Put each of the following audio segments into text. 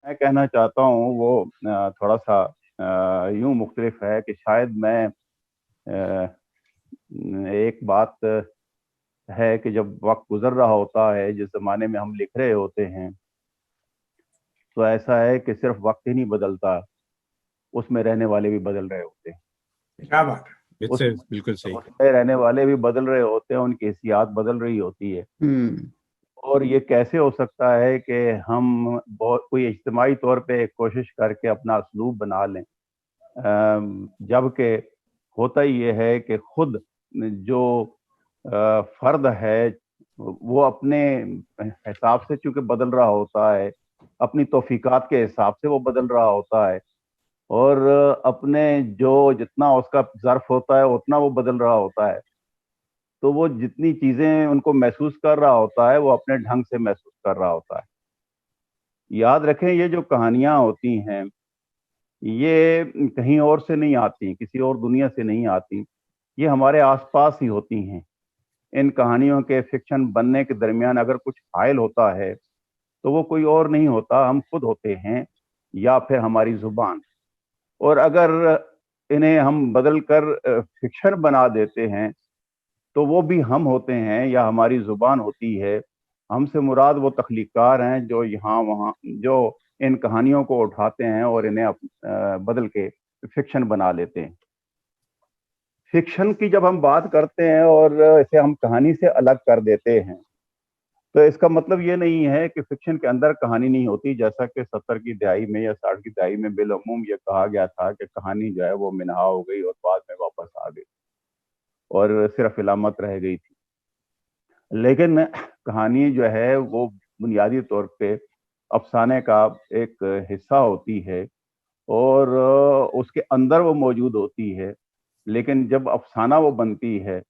मैं कहना चाहता हूँ वो थोड़ा सा यूं मुख्तलिफ है कि शायद मैं एक बात है कि जब वक्त गुजर रहा होता है, जिस जमाने में हम लिख रहे होते हैं, तो ऐसा है कि सिर्फ वक्त ही नहीं बदलता, उसमें रहने वाले भी बदल रहे होते हैं। क्या बात है। उस बिल्कुल बिल्कुल सही। उसमें रहने वाले भी बदल रहे होते हैं, उनकी हिस्सियात बदल रही होती है। हम्म। और ये कैसे हो सकता है कि हम बहुत कोई इज्तिमाई तौर पे एक कोशिश करके अपना असलूब बना लें, जबकि होता ही ये है कि खुद जो फर्द है वो अपने हिसाब से चूंकि बदल रहा होता है, अपनी तौफीकात के हिसाब से वो बदल रहा होता है, और अपने जो जितना उसका ज़र्फ होता है उतना वो बदल रहा होता है। तो वो जितनी चीज़ें उनको महसूस कर रहा होता है वो अपने ढंग से महसूस कर रहा होता है। याद रखें, ये जो कहानियाँ होती हैं ये कहीं और से नहीं आती, किसी और दुनिया से नहीं आती, ये हमारे आसपास ही होती हैं। इन कहानियों के फिक्शन बनने के दरमियान अगर कुछ फाइल होता है तो वो कोई और नहीं होता, हम खुद होते हैं या फिर हमारी जुबान। और अगर इन्हें हम बदल कर फिक्शन बना देते हैं तो वो भी हम होते हैं या हमारी जुबान होती है। हमसे मुराद वो तख्लीकार हैं जो यहाँ वहाँ जो इन कहानियों को उठाते हैं और इन्हें बदल के फिक्शन बना लेते हैं। फिक्शन की जब हम बात करते हैं और इसे हम कहानी से अलग कर देते हैं, तो इसका मतलब ये नहीं है कि फिक्शन के अंदर कहानी नहीं होती। जैसा कि 70 की दहाई में या 60 की दहाई में बिलअमूम ये कहा गया था कि कहानी जो है वो मिनहा हो गई और बाद में वापस आ गई और सिर्फ इलामत रह गई थी। लेकिन कहानी जो है वो बुनियादी तौर पे अफसाने का एक हिस्सा होती है और उसके अंदर वो मौजूद होती है। लेकिन जब अफसाना वो बनती है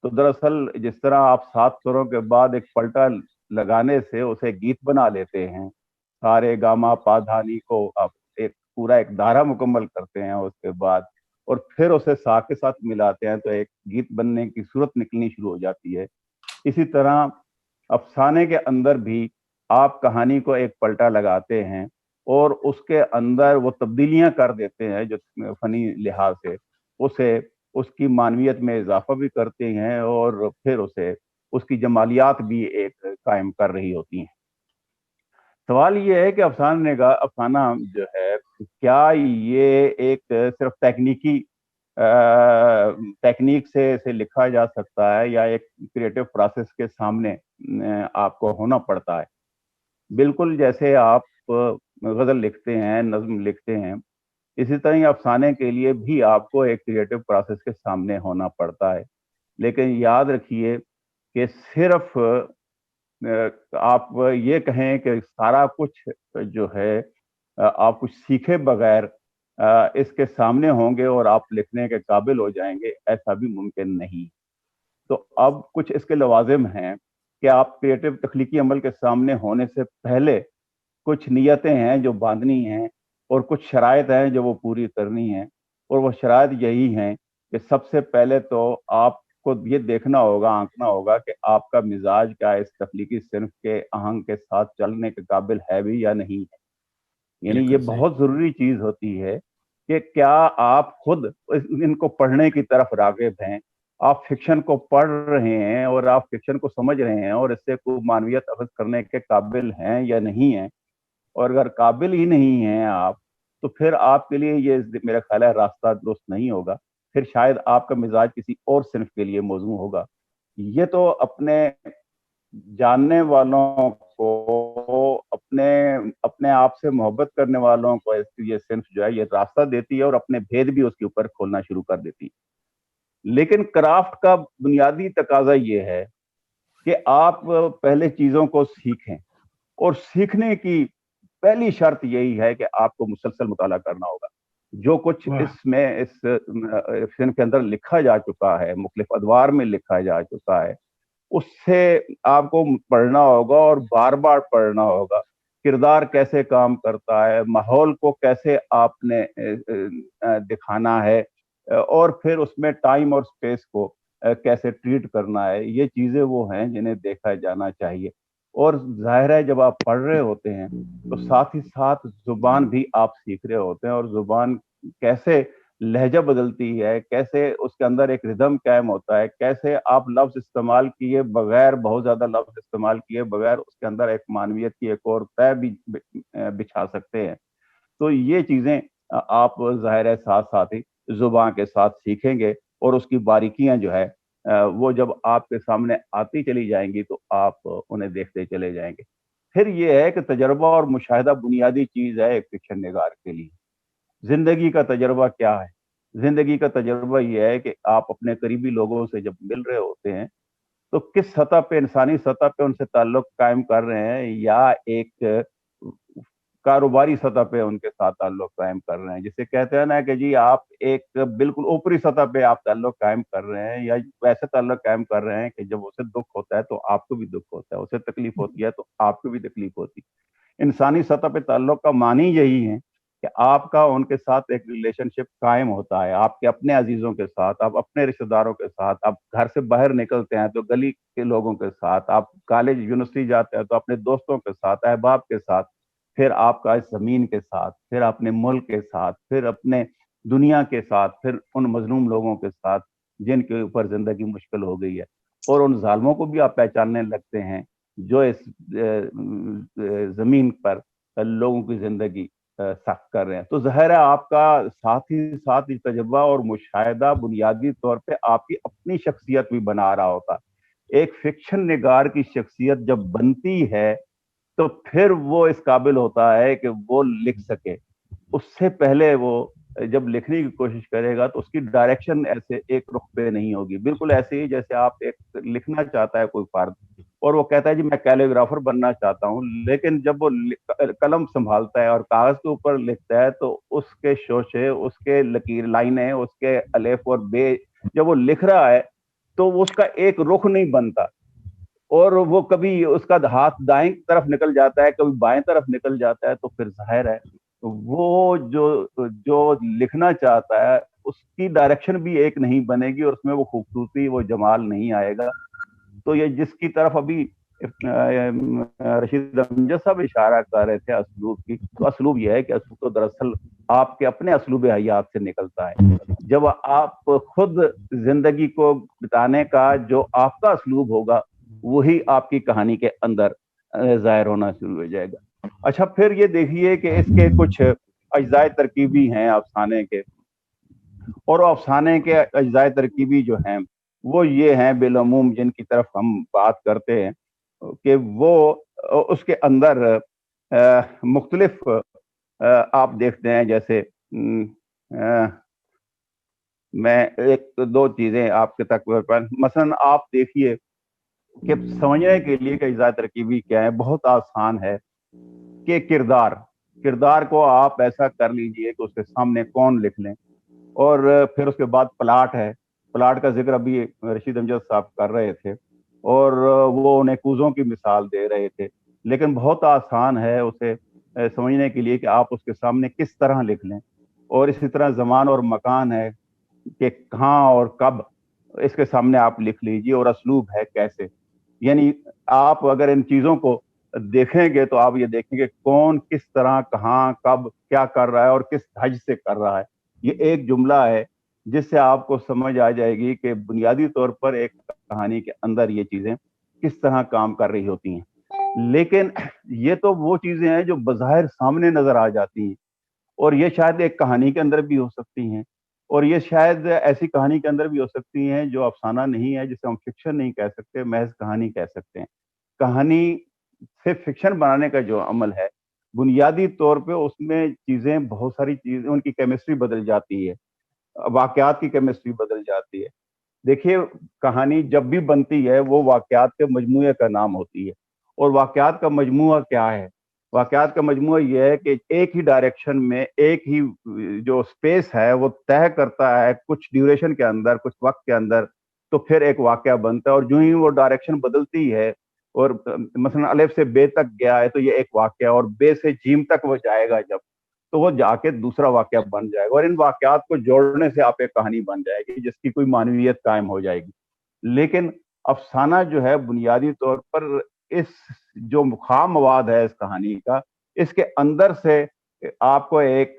तो दरअसल जिस तरह आप 7 सुरों के बाद एक पलटा लगाने से उसे गीत बना लेते हैं, सारे गामा पाधानी को आप एक पूरा एक धारा मुकम्मल करते हैं उसके बाद, और फिर उसे सा के साथ मिलाते हैं तो एक गीत बनने की सूरत निकलनी शुरू हो जाती है। इसी तरह अफसाने के अंदर भी आप कहानी को एक पलटा लगाते हैं और उसके अंदर वो तब्दीलियां कर देते हैं जो फनी लिहाज से उसे उसकी मानवियत में इजाफा भी करते हैं और फिर उसे उसकी जमालियात भी एक कायम कर रही होती हैं। सवाल ये है कि अफसाना जो है, क्या ये एक सिर्फ टेक्निक से लिखा जा सकता है या एक क्रिएटिव प्रोसेस के सामने आपको होना पड़ता है? बिल्कुल जैसे आप गजल लिखते हैं, नज्म लिखते हैं, इसी तरह ही अफसाने के लिए भी आपको एक क्रिएटिव प्रोसेस के सामने होना पड़ता है। लेकिन याद रखिए कि सिर्फ आप ये कहें कि सारा कुछ जो है आप कुछ सीखे बगैर इसके सामने होंगे और आप लिखने के काबिल हो जाएंगे, ऐसा भी मुमकिन नहीं। तो अब कुछ इसके लवाजिम हैं कि आप क्रिएटिव तख्लीकी अमल के सामने होने से पहले कुछ नियतें हैं जो बांधनी हैं और कुछ शराइत हैं जो वो पूरी करनी है। और वो शराइत यही हैं कि सबसे पहले तो आपको ये देखना होगा, आंकना होगा कि आपका मिजाज क्या इस तख्लीकी सिन्फ के आहंग के साथ चलने के काबिल है भी या नहीं है। यानी ये बिल्कुल सही। बहुत जरूरी चीज होती है कि क्या आप खुद इनको पढ़ने की तरफ रागिब हैं, आप फिक्शन को पढ़ रहे हैं और आप फिक्शन को समझ रहे हैं और इससे कोई मानवियत अखज़ करने के काबिल हैं या नहीं हैं। और अगर काबिल ही नहीं हैं आप, तो फिर आपके लिए ये मेरा ख्याल है रास्ता दुरुस्त नहीं होगा। फिर शायद आपका मिजाज किसी और सिन्फ के लिए मौजू होगा। ये तो अपने जानने वालों को, अपने अपने आप से मोहब्बत करने वालों को ये सिन्फ जो है ये रास्ता देती है और अपने भेद भी उसके ऊपर खोलना शुरू कर देती है। लेकिन क्राफ्ट का बुनियादी तकाजा ये है कि आप पहले चीजों को सीखें, और सीखने की पहली शर्त यही है कि आपको मुसलसल मुताला करना होगा। जो कुछ इसमें इस फिल्म के अंदर लिखा जा चुका है, मुख्तलिफ अदवार में लिखा जा चुका है, उससे आपको पढ़ना होगा और बार बार पढ़ना होगा। किरदार कैसे काम करता है, माहौल को कैसे आपने दिखाना है, और फिर उसमें टाइम और स्पेस को कैसे ट्रीट करना है। ये चीजें वो हैं जिन्हें देखा जाना चाहिए। اور ظاہر ہے جب آپ پڑھ رہے ہوتے ہیں تو ساتھ ہی ساتھ زبان بھی آپ سیکھ رہے ہوتے ہیں، اور زبان کیسے لہجہ بدلتی ہے، کیسے اس کے اندر ایک ردم قائم ہوتا ہے، کیسے آپ لفظ استعمال کیے بغیر، بہت زیادہ لفظ استعمال کیے بغیر اس کے اندر ایک معنویت کی ایک اور طے بھی بچھا سکتے ہیں۔ تو یہ چیزیں آپ ظاہر ہے ساتھ ساتھ ہی زبان کے ساتھ سیکھیں گے، اور اس کی باریکیاں جو ہے وہ جب آپ کے سامنے آتی چلی جائیں گی تو آپ انہیں دیکھتے چلے جائیں گے۔ پھر یہ ہے کہ تجربہ اور مشاہدہ بنیادی چیز ہے ایک فکشن نگار کے لیے۔ زندگی کا تجربہ کیا ہے؟ زندگی کا تجربہ یہ ہے کہ آپ اپنے قریبی لوگوں سے جب مل رہے ہوتے ہیں تو کس سطح پہ، انسانی سطح پہ ان سے تعلق قائم کر رہے ہیں، یا ایک کاروباری سطح پہ ان کے ساتھ تعلق قائم کر رہے ہیں، جسے کہتے ہیں نا کہ جی آپ ایک بالکل اوپری سطح پہ آپ تعلق قائم کر رہے ہیں، یا ویسے تعلق قائم کر رہے ہیں کہ جب اسے دکھ ہوتا ہے تو آپ کو بھی دکھ ہوتا ہے، اسے تکلیف ہوتی ہے تو آپ کو بھی تکلیف ہوتی ہے۔ انسانی سطح پہ تعلق کا معنی یہی ہے کہ آپ کا ان کے ساتھ ایک ریلیشن شپ قائم ہوتا ہے، آپ کے اپنے عزیزوں کے ساتھ، آپ اپنے رشتہ داروں کے ساتھ، آپ گھر سے باہر نکلتے ہیں تو گلی کے لوگوں کے ساتھ، آپ کالج یونیورسٹی جاتے ہیں تو اپنے دوستوں کے ساتھ، احباب کے ساتھ، پھر آپ کا اس زمین کے ساتھ، پھر اپنے ملک کے ساتھ، پھر اپنے دنیا کے ساتھ، پھر ان مظلوم لوگوں کے ساتھ جن کے اوپر زندگی مشکل ہو گئی ہے، اور ان ظالموں کو بھی آپ پہچاننے لگتے ہیں جو اس زمین پر لوگوں کی زندگی سخت کر رہے ہیں۔ تو ظاہر ہے آپ کا ساتھ ہی ساتھ تجربہ اور مشاہدہ بنیادی طور پہ آپ کی اپنی شخصیت بھی بنا رہا ہوتا۔ ایک فکشن نگار کی شخصیت جب بنتی ہے تو پھر وہ اس قابل ہوتا ہے کہ وہ لکھ سکے۔ اس سے پہلے وہ جب لکھنے کی کوشش کرے گا تو اس کی ڈائریکشن ایسے ایک رخ پہ نہیں ہوگی، بالکل ایسے ہی جیسے آپ ایک لکھنا چاہتا ہے کوئی فرد اور وہ کہتا ہے جی میں کیلیگرافر بننا چاہتا ہوں، لیکن جب وہ قلم سنبھالتا ہے اور کاغذ کے اوپر لکھتا ہے تو اس کے شوشے، اس کے لکیر لائنیں، اس کے الف اور بے جب وہ لکھ رہا ہے تو اس کا ایک رخ نہیں بنتا، اور وہ کبھی اس کا ہاتھ دائیں طرف نکل جاتا ہے، کبھی بائیں طرف نکل جاتا ہے، تو پھر ظاہر ہے وہ جو جو لکھنا چاہتا ہے اس کی ڈائریکشن بھی ایک نہیں بنے گی، اور اس میں وہ خوبصورتی، وہ جمال نہیں آئے گا۔ تو یہ جس کی طرف ابھی رشید امجد صاحب اشارہ کر رہے تھے اسلوب کی، تو اسلوب یہ ہے کہ اسلوب تو دراصل آپ کے اپنے اسلوب حیات سے نکلتا ہے۔ جب آپ خود زندگی کو بتانے کا جو آپ کا اسلوب ہوگا وہی آپ کی کہانی کے اندر ظاہر ہونا شروع ہو جائے گا۔ اچھا پھر یہ دیکھیے کہ اس کے کچھ اجزاء ترکیبی ہیں افسانے کے، اور افسانے کے اجزاء ترکیبی جو ہیں وہ یہ ہیں بالعموم جن کی طرف ہم بات کرتے ہیں کہ وہ اس کے اندر مختلف آپ دیکھتے ہیں، جیسے میں ایک دو چیزیں آپ کے تک مثلا آپ دیکھیے کہ سمجھنے کے لیے کہ اجزاء ترکیبی کیا ہے بہت آسان ہے کہ کردار کو آپ ایسا کر لیجئے کہ اس کے سامنے کون لکھ لیں، اور پھر اس کے بعد پلاٹ ہے، پلاٹ کا ذکر ابھی رشید امجد صاحب کر رہے تھے، اور وہ نیکوزوں کی مثال دے رہے تھے، لیکن بہت آسان ہے اسے سمجھنے کے لیے کہ آپ اس کے سامنے کس طرح لکھ لیں، اور اسی طرح زمان اور مکان ہے کہ کہاں اور کب اس کے سامنے آپ لکھ لیجئے، اور اسلوب ہے کیسے۔ یعنی آپ اگر ان چیزوں کو دیکھیں گے تو آپ یہ دیکھیں گے کون کس طرح کہاں کب کیا کر رہا ہے اور کس حج سے کر رہا ہے۔ یہ ایک جملہ ہے جس سے آپ کو سمجھ آ جائے گی کہ بنیادی طور پر ایک کہانی کے اندر یہ چیزیں کس طرح کام کر رہی ہوتی ہیں۔ لیکن یہ تو وہ چیزیں ہیں جو بظاہر سامنے نظر آ جاتی ہیں، اور یہ شاید ایک کہانی کے اندر بھی ہو سکتی ہیں، اور یہ شاید ایسی کہانی کے اندر بھی ہو سکتی ہیں جو افسانہ نہیں ہے، جسے ہم فکشن نہیں کہہ سکتے، محض کہانی کہہ سکتے ہیں۔ کہانی سے فکشن بنانے کا جو عمل ہے بنیادی طور پہ اس میں چیزیں، بہت ساری چیزیں، ان کی کیمسٹری بدل جاتی ہے، واقعات کی کیمسٹری بدل جاتی ہے۔ دیکھیے کہانی جب بھی بنتی ہے وہ واقعات کے مجموعے کا نام ہوتی ہے، اور واقعات کا مجموعہ کیا ہے؟ واقعات کا مجموعہ یہ ہے کہ ایک ہی ڈائریکشن میں ایک ہی جو سپیس ہے وہ طے کرتا ہے کچھ ڈیوریشن کے اندر، کچھ وقت کے اندر، تو پھر ایک واقعہ بنتا ہے، اور جو ہی وہ ڈائریکشن بدلتی ہے، اور مثلا الف سے بے تک گیا ہے تو یہ ایک واقعہ، اور بے سے جیم تک وہ جائے گا جب، تو وہ جا کے دوسرا واقعہ بن جائے گا، اور ان واقعات کو جوڑنے سے آپ ایک کہانی بن جائے گی جس کی کوئی معنویت قائم ہو جائے گی۔ لیکن افسانہ جو ہے بنیادی طور پر اس जो खाम मवाद है इस कहानी का, इसके अंदर से आपको एक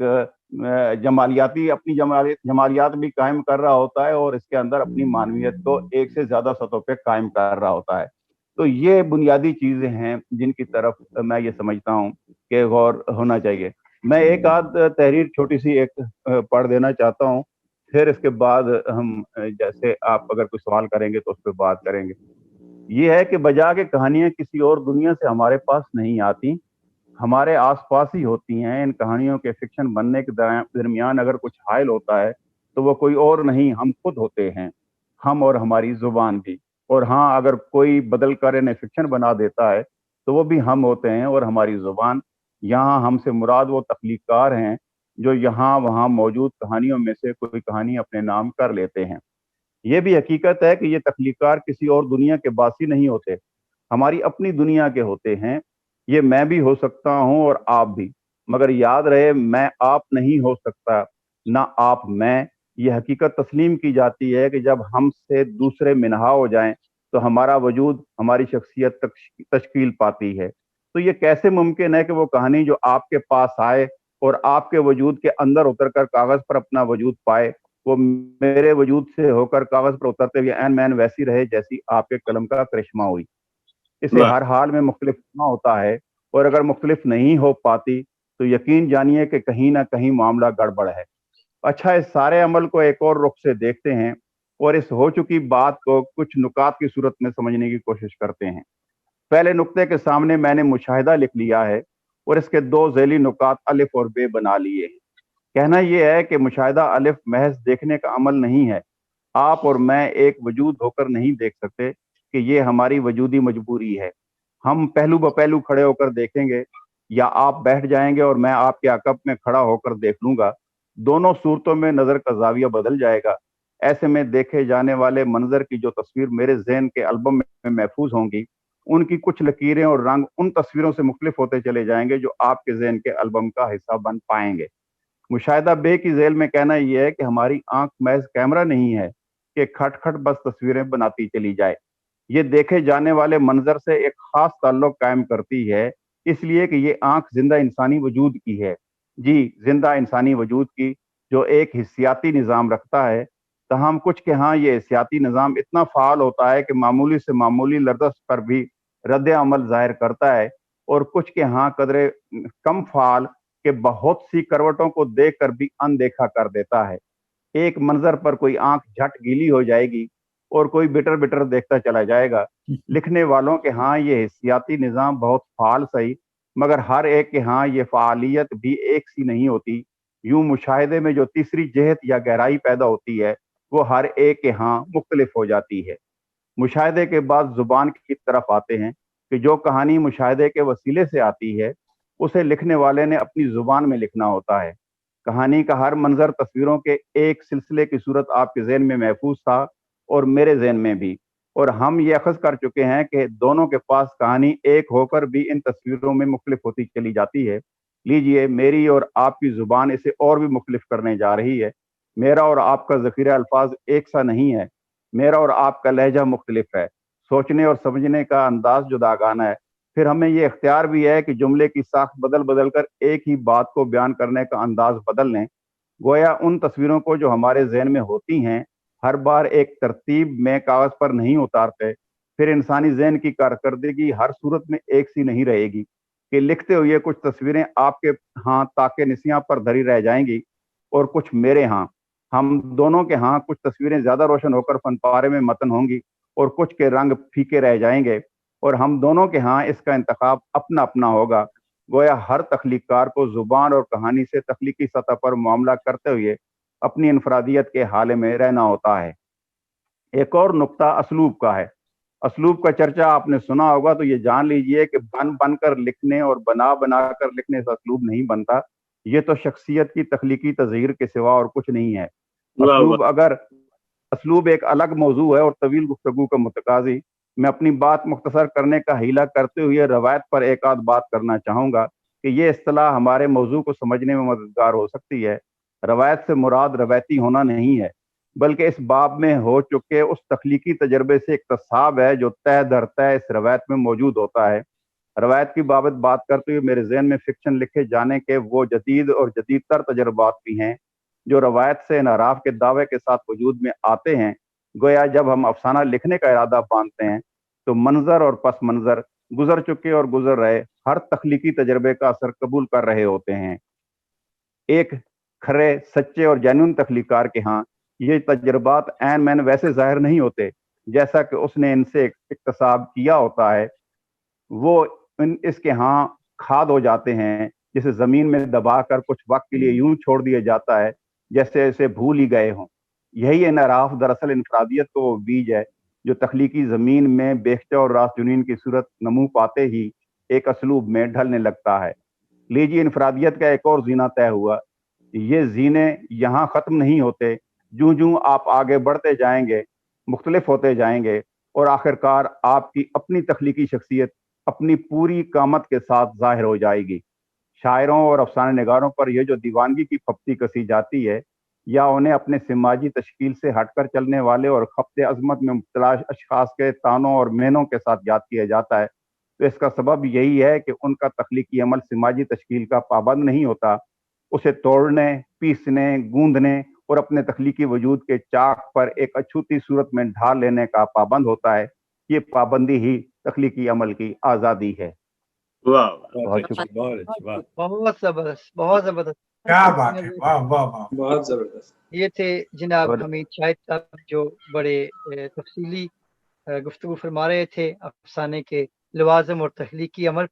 जमालियाती अपनी जमालियात भी कायम कर रहा होता है और इसके अंदर अपनी मानवियत को एक से ज्यादा सतहों पे कायम कर रहा होता है। तो ये बुनियादी चीजें हैं जिनकी तरफ मैं ये समझता हूँ कि गौर होना चाहिए। मैं एक आध तहरीर छोटी सी एक पढ़ देना चाहता हूँ, फिर इसके बाद हम जैसे आप अगर कोई सवाल करेंगे तो उस पर बात करेंगे। ये है कि बजा के कहानियां किसी और दुनिया से हमारे पास नहीं आती, हमारे आसपास ही होती हैं। इन कहानियों के फिक्शन बनने के दरमियान अगर कुछ हायल होता है तो वो कोई और नहीं, हम खुद होते हैं, हम और हमारी जुबान भी। और हाँ, अगर कोई बदल कर इन्हें फिक्शन बना देता है तो वो भी हम होते हैं और हमारी जुबान। यहाँ हमसे मुराद वो तख्लीकार हैं जो यहाँ वहाँ मौजूद कहानियों में से कोई कहानी अपने नाम कर लेते हैं। ये भी हकीकत है कि ये तख्लीकार किसी और दुनिया के बासी नहीं होते, हमारी अपनी दुनिया के होते हैं। ये मैं भी हो सकता हूं और आप भी, मगर याद रहे मैं आप नहीं हो सकता, ना आप मैं। ये हकीकत तस्लीम की जाती है कि जब हमसे दूसरे मिनहा हो जाएं तो हमारा वजूद, हमारी शख्सियत तश्कील पाती है। तो ये कैसे मुमकिन है कि वो कहानी जो आपके पास आए और आपके वजूद के अंदर उतर कर कागज पर अपना वजूद पाए, वो मेरे वजूद से होकर कागज पर उतरते हुए एन मैन वैसी रहे जैसी आपके कलम का करिश्मा हुई। इसे हर हाल में मुख्तलिफ होना होता है, और अगर मुख्तलिफ नहीं हो पाती तो यकीन जानिए कि कहीं ना कहीं मामला गड़बड़ है। अच्छा, इस सारे अमल को एक और रुख से देखते हैं और इस हो चुकी बात को कुछ नुकात की सूरत में समझने की कोशिश करते हैं। पहले नुक्ते के सामने मैंने मुशाहिदा लिख लिया है और इसके दो झैली नुकात अलिफ और बे बना लिए हैं। कहना यह है कि मुशाहिदा अलिफ महज देखने का अमल नहीं है। आप और मैं एक वजूद होकर नहीं देख सकते कि ये हमारी वजूदी मजबूरी है। हम पहलू ब पहलू खड़े होकर देखेंगे, या आप बैठ जाएंगे और मैं आपके अकब में खड़ा होकर देख लूंगा। दोनों सूरतों में नजर का जाविया बदल जाएगा। ऐसे में देखे जाने वाले मंजर की जो तस्वीर मेरे जहन के एल्बम में महफूज होंगी, उनकी कुछ लकीरें और रंग उन तस्वीरों से मुख्तलिफ होते चले जाएंगे जो आपके जहन के एल्बम का हिस्सा बन पाएंगे। मुशाहिदा बे की जेल में कहना यह है कि हमारी आंख महज कैमरा नहीं है कि खट खट बस तस्वीरें बनाती चली जाए। ये देखे जाने वाले मंजर से एक खास ताल्लुक कायम करती है, इसलिए कि ये आंख जिंदा इंसानी वजूद की है। जी, जिंदा इंसानी वजूद की, जो एक हिस्सियाती निज़ाम रखता है। तहम कुछ के यहाँ ये हिस्सियाती निज़ाम इतना फाल होता है कि मामूली से मामूली लर्जश पर भी रद्द अमल जाहिर करता है, और कुछ के यहाँ कदरे कम फाल के बहुत सी करवटों को देख कर भी अनदेखा कर देता है। एक मंजर पर कोई आंख झट गीली हो जाएगी और कोई बिटर बिटर देखता चला जाएगा। लिखने वालों के हाँ ये हिस्सियाती निज़ाम बहुत फाल सही, मगर हर एक के हाँ ये फालियत भी एक सी नहीं होती। यूं मुशाहिदे में जो तीसरी जहत या गहराई पैदा होती है वो हर एक के हाँ मुख्तलिफ हो जाती है। मुशाहिदे के बाद जुबान की तरफ आते हैं कि जो कहानी मुशाहिदे के वसीले से आती है उसे लिखने वाले ने अपनी जुबान में लिखना होता है। कहानी का हर मंजर तस्वीरों के एक सिलसिले की सूरत आपके जहन में महफूज था और मेरे जहन में भी, और हम ये अखज़ कर चुके हैं कि दोनों के पास कहानी एक होकर भी इन तस्वीरों में मुख्तलिफ होती चली जाती है। लीजिए, मेरी और आपकी जुबान इसे और भी मुख्तलिफ करने जा रही है। मेरा और आपका ज़ख़ीरा अल्फाज एक सा नहीं है, मेरा और आपका लहजा मुख्तलिफ है, सोचने और समझने का अंदाज जुदागाना है। फिर हमें ये इख्तियार भी है कि जुमले की साख्त बदल बदल कर एक ही बात को बयान करने का अंदाज बदल लें। गोया उन तस्वीरों को जो हमारे जहन में होती हैं हर बार एक तरतीब में कागज पर नहीं उतारते। फिर इंसानी जहन की कारकर्दगी हर सूरत में एक सी नहीं रहेगी कि लिखते हुए कुछ तस्वीरें आपके हाँ ताके निसियां पर धरी रह जाएंगी और कुछ मेरे हाँ। हम दोनों के हाँ कुछ तस्वीरें ज्यादा रोशन होकर फनपारे में मतन होंगी और कुछ के रंग फीके रह जाएंगे, और हम दोनों के यहाँ इसका इंतखाब अपना अपना होगा। गोया हर तख्लीकार को जुबान और कहानी से तख्लीकी सतह पर मामला करते हुए अपनी इनफरादियत के हाले में रहना होता है। एक और नुक्ता असलूब का है। असलूब का चर्चा आपने सुना होगा, तो ये जान लीजिए कि बन बन कर लिखने और बना बना कर लिखने से असलूब नहीं बनता। ये तो शख्सियत की तख्लीकी तज़हीर के सिवा और कुछ नहीं है। असलूब अगर असलूब एक अलग मौजू है और तवील गुफ्तगू का मुतकाजी। मैं अपनी बात मुख्तसर करने का हीला करते हुए रवायत पर एक आध बात करना चाहूँगा कि ये इस्तिलाह हमारे मौजू को समझने में मददगार हो सकती है। रवायत से मुराद रवायती होना नहीं है, बल्कि इस बाब में हो चुके उस तख्लीकी तजर्बे से इक्तसाब है जो तय दर तय इस रवायत में मौजूद होता है। روایت کی بابت بات کرتے ہوئے میرے ذہن میں فکشن لکھے جانے کے وہ جدید اور جدید تر تجربات بھی ہیں جو روایت سے انحراف کے دعوے کے ساتھ وجود میں آتے ہیں۔ گویا جب ہم افسانہ لکھنے کا ارادہ باندھتے ہیں تو منظر اور پس منظر، گزر چکے اور گزر رہے ہر تخلیقی تجربے کا اثر قبول کر رہے ہوتے ہیں۔ ایک کھرے، سچے اور جینوئن تخلیقار کے ہاں یہ تجربات عین مین ویسے ظاہر نہیں ہوتے جیسا کہ اس نے ان سے اکتساب کیا ہوتا ہے۔ وہ اس کے ہاں کھاد ہو جاتے ہیں، جسے زمین میں دبا کر کچھ وقت کے لیے یوں چھوڑ دیا جاتا ہے جیسے اسے بھول ہی گئے ہوں۔ یہی انحراف دراصل انفرادیت کو وہ بیج ہے جو تخلیقی زمین میں بیخچہ اور راس جنین کی صورت نمو پاتے ہی ایک اسلوب میں ڈھلنے لگتا ہے۔ لیجیے انفرادیت کا ایک اور زینہ طے ہوا۔ یہ زینے یہاں ختم نہیں ہوتے، جوں جوں آپ آگے بڑھتے جائیں گے مختلف ہوتے جائیں گے اور آخرکار آپ کی اپنی تخلیقی شخصیت اپنی پوری قامت کے ساتھ ظاہر ہو جائے گی۔ شاعروں اور افسانہ نگاروں پر یہ جو دیوانگی کی پھپتی کسی جاتی ہے یا انہیں اپنے سماجی تشکیل سے ہٹ کر چلنے والے اور خبط عظمت میں مبتلا اشخاص کے تانوں اور مہنوں کے ساتھ یاد کیا جاتا ہے، تو اس کا سبب یہی ہے کہ ان کا تخلیقی عمل سماجی تشکیل کا پابند نہیں ہوتا، اسے توڑنے، پیسنے، گوندنے اور اپنے تخلیقی وجود کے چاک پر ایک اچھوتی صورت میں ڈھال لینے کا پابند ہوتا ہے۔ یہ پابندی ہی تخلیقی عمل کی آزادی ہے۔ واہ بہت شکریہ۔ بہت زبردست، بہت زبردست، کیا بات ہے، واہ واہ واہ۔ بہت زبردست۔ یہ تھے جناب اور حمید شاہد صاحب جو بڑے تفصیلی گفتگو فرما رہے تھے افسانے کے لوازم اور تخلیقی عمل